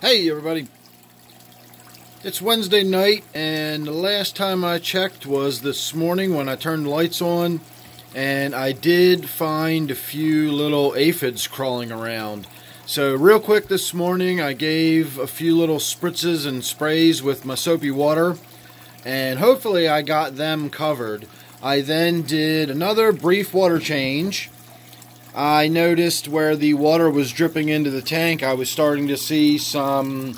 Hey everybody, it's Wednesday night and the last time I checked was this morning when I turned the lights on, and I did find a few little aphids crawling around. So real quick this morning I gave a few little spritzes and sprays with my soapy water, and hopefully I got them covered. I then did another brief water change. I noticed where the water was dripping into the tank, I was starting to see some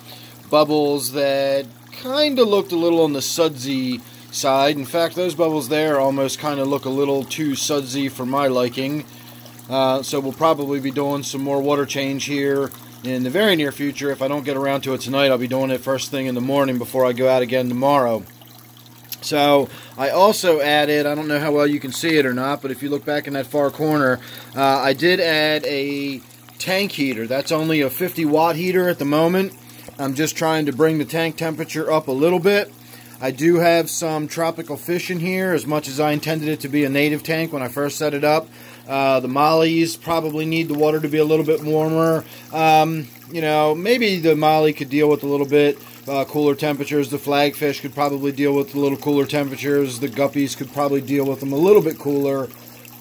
bubbles that kind of looked a little on the sudsy side. In fact, those bubbles there almost kind of look a little too sudsy for my liking. So we'll probably be doing some more water change here in the very near future. If I don't get around to it tonight, I'll be doing it first thing in the morning before I go out again tomorrow. So I also added, I don't know how well you can see it or not, but if you look back in that far corner, I did add a tank heater. That's only a 50 watt heater at the moment. I'm just trying to bring the tank temperature up a little bit. I do have some tropical fish in here, as much as I intended it to be a native tank when I first set it up. The mollies probably need the water to be a little bit warmer. You know, maybe the molly could deal with a little bit cooler temperatures. The flagfish could probably deal with a little cooler temperatures. The guppies could probably deal with them a little bit cooler.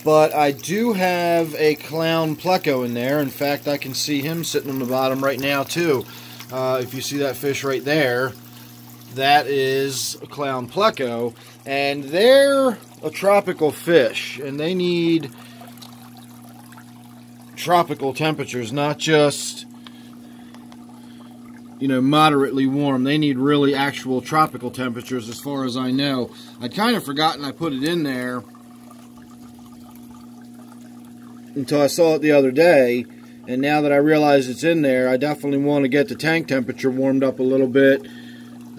But I do have a clown pleco in there. In fact, I can see him sitting on the bottom right now too. If you see that fish right there, that is a clown pleco, and they're a tropical fish, and they need tropical temperatures, not just, you know, moderately warm. They need really actual tropical temperatures, as far as I know. I'd kind of forgotten I put it in there until I saw it the other day, and now that I realize it's in there, I definitely want to get the tank temperature warmed up a little bit.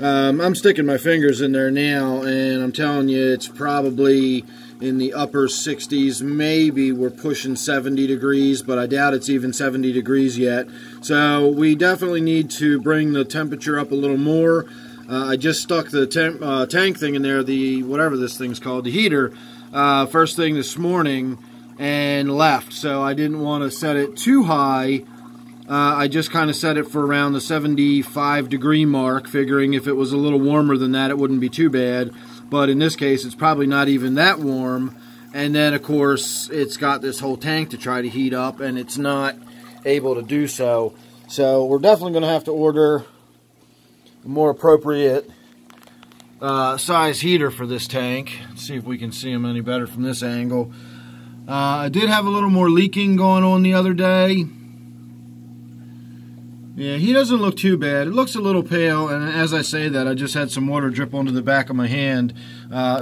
I'm sticking my fingers in there now, and I'm telling you, it's probably in the upper 60s. Maybe we're pushing 70 degrees, but I doubt it's even 70 degrees yet. So we definitely need to bring the temperature up a little more. I just stuck the tank thing in there, the whatever this thing's called, the heater, first thing this morning, and left. So I didn't want to set it too high. I just kind of set it for around the 75 degree mark, figuring if it was a little warmer than that, it wouldn't be too bad. But in this case, it's probably not even that warm. And then, of course, it's got this whole tank to try to heat up, and it's not able to do so. So we're definitely going to have to order a more appropriate size heater for this tank. Let's see if we can see them any better from this angle. I did have a little more leaking going on the other day. Yeah, he doesn't look too bad. It looks a little pale, and as I say that, I just had some water drip onto the back of my hand.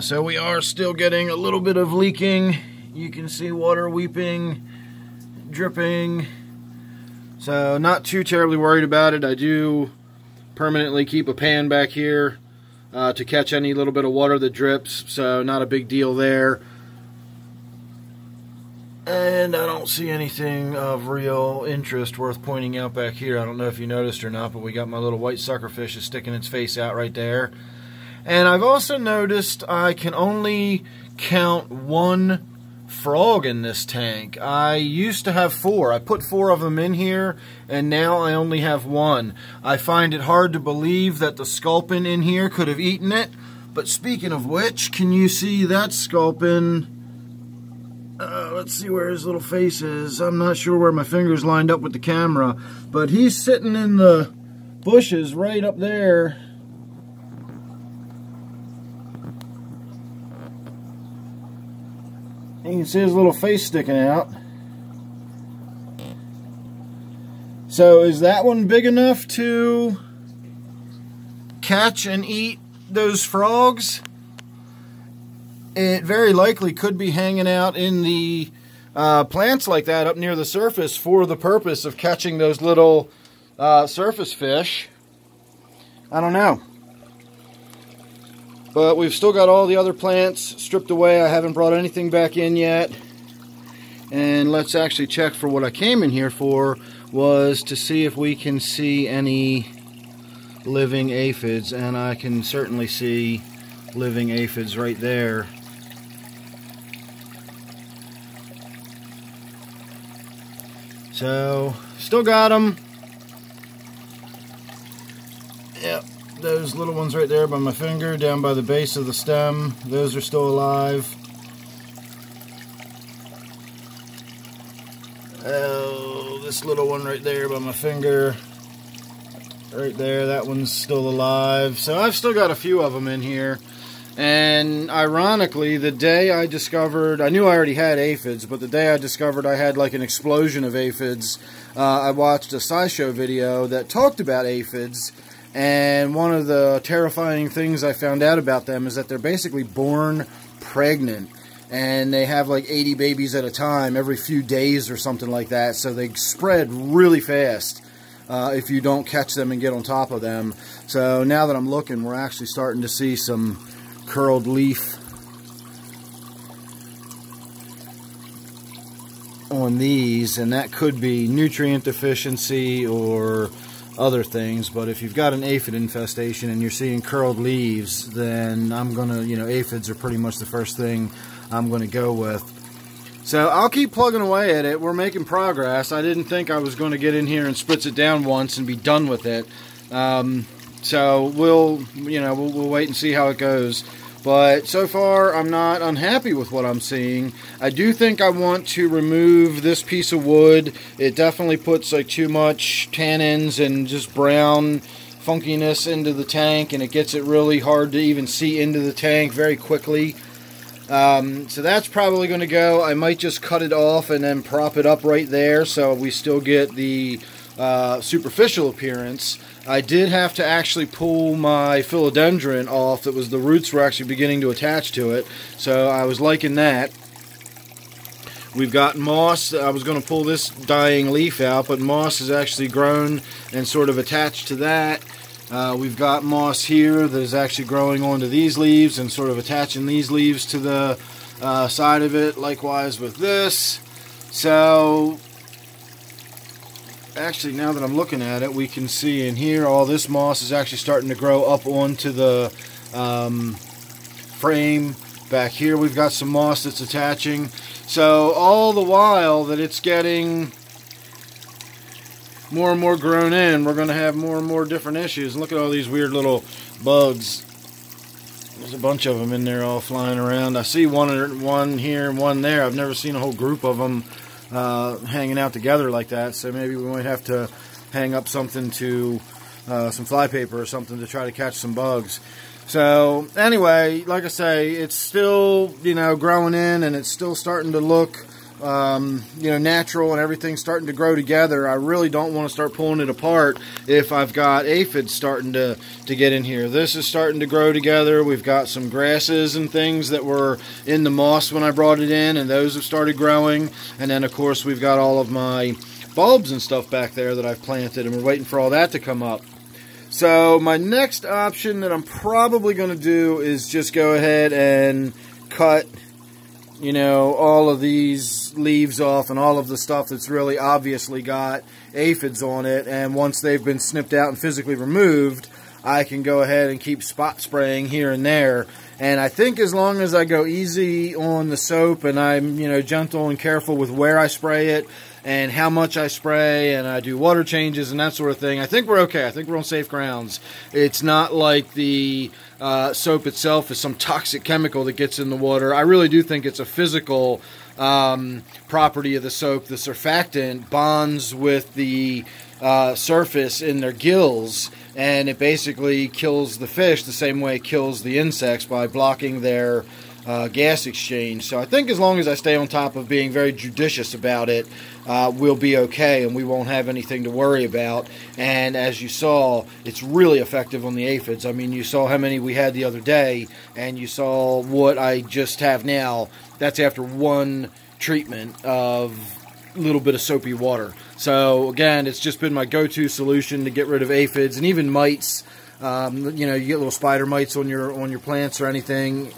So we are still getting a little bit of leaking. You can see water weeping, dripping. So not too terribly worried about it. I do permanently keep a pan back here to catch any little bit of water that drips, so not a big deal there. And I don't see anything of real interest worth pointing out back here. I don't know if you noticed or not, but we got my little white suckerfish is sticking its face out right there. And I've also noticed I can only count one frog in this tank. I used to have 4. I put 4 of them in here, and now I only have 1. I find it hard to believe that the sculpin in here could have eaten it. But speaking of which, can you see that sculpin? Let's see where his little face is. I'm not sure where my finger's lined up with the camera, but he's sitting in the bushes right up there. You can see his little face sticking out. So is that one big enough to catch and eat those frogs? It very likely could be hanging out in the plants like that up near the surface for the purpose of catching those little surface fish. I don't know. But we've still got all the other plants stripped away. I haven't brought anything back in yet. And let's actually check for what I came in here for, was to see if we can see any living aphids. And I can certainly see living aphids right there. So, still got them. Yep, those little ones right there by my finger, down by the base of the stem, those are still alive. Oh, this little one right there by my finger, right there, that one's still alive. So I've still got a few of them in here. And ironically, the day I discovered, I knew I already had aphids, but the day I discovered I had like an explosion of aphids, I watched a SciShow video that talked about aphids, and one of the terrifying things I found out about them is that they're basically born pregnant, and they have like 80 babies at a time every few days or something like that, so they spread really fast if you don't catch them and get on top of them. So now that I'm looking, we're actually starting to see some curled leaf on these, and that could be nutrient deficiency or other things. But if you've got an aphid infestation and you're seeing curled leaves, then I'm gonna, aphids are pretty much the first thing I'm gonna go with. So I'll keep plugging away at it. We're making progress. I didn't think I was going to get in here and spritz it down once and be done with it. So we'll wait and see how it goes. But so far, I'm not unhappy with what I'm seeing. I do think I want to remove this piece of wood. It definitely puts like too much tannins and just brown funkiness into the tank, and it gets it really hard to even see into the tank very quickly. So that's probably going to go. I might just cut it off and then prop it up right there so we still get the superficial appearance. I did have to actually pull my philodendron off. That was, the roots were actually beginning to attach to it, so I was liking that. We've got moss. I was going to pull this dying leaf out, but moss has actually grown and sort of attached to that. We've got moss here that is actually growing onto these leaves and sort of attaching these leaves to the side of it. Likewise with this. So actually, now that I'm looking at it, we can see in here all this moss is actually starting to grow up onto the frame. Back here we've got some moss that's attaching. So all the while that it's getting more and more grown in, we're going to have more and more different issues. And look at all these weird little bugs. There's a bunch of them in there all flying around. I see one here and one there. I've never seen a whole group of them hanging out together like that, so maybe we might have to hang up something to some flypaper or something to try to catch some bugs. So anyway, like I say, it's still growing in, and it's still starting to look natural, and everything's starting to grow together. I really don't want to start pulling it apart if I've got aphids starting to get in here. This is starting to grow together. We've got some grasses and things that were in the moss when I brought it in, and those have started growing. And then of course we've got all of my bulbs and stuff back there that I've planted, and we're waiting for all that to come up. So my next option that I'm probably going to do is just go ahead and cut all of these leaves off and all of the stuff that's really obviously got aphids on it, and once they've been snipped out and physically removed, I can go ahead and keep spot spraying here and there. And I think as long as I go easy on the soap and I'm gentle and careful with where I spray it and how much I spray, and I do water changes and that sort of thing, I think we're okay. I think we're on safe grounds. It's not like the soap itself is some toxic chemical that gets in the water. I really do think it's a physical property of the soap. The surfactant bonds with the surface in their gills, and it basically kills the fish the same way it kills the insects by blocking their gas exchange. So I think as long as I stay on top of being very judicious about it, we'll be okay, and we won't have anything to worry about. And as you saw, it's really effective on the aphids. I mean, you saw how many we had the other day, and you saw what I just have now. That's after one treatment of a little bit of soapy water. So again, it's just been my go-to solution to get rid of aphids and even mites. You get little spider mites on your plants or anything.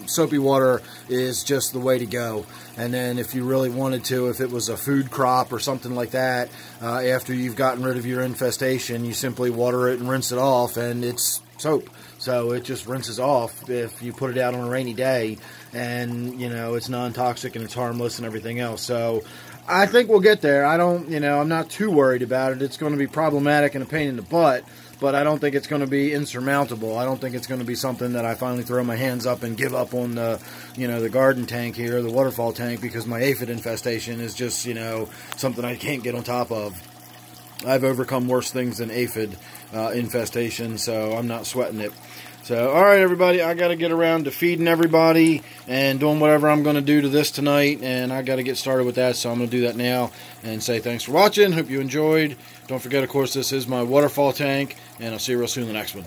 Soapy water is just the way to go. And then if you really wanted to, if it was a food crop or something like that, after you've gotten rid of your infestation, you simply water it and rinse it off, and it's soap. So it just rinses off if you put it out on a rainy day, and it's non-toxic and it's harmless and everything else. So I think we'll get there. I'm not too worried about it. It's going to be problematic and a pain in the butt, but I don't think it's going to be insurmountable. I don't think it's going to be something that I finally throw my hands up and give up on the garden tank here, the waterfall tank, because my aphid infestation is just, something I can't get on top of. I've overcome worse things than aphid infestation, so I'm not sweating it. So, alright everybody, I got to get around to feeding everybody and doing whatever I'm going to do to this tonight, and I got to get started with that, so I'm going to do that now and say thanks for watching. Hope you enjoyed. Don't forget, of course, this is my waterfall tank, and I'll see you real soon in the next one.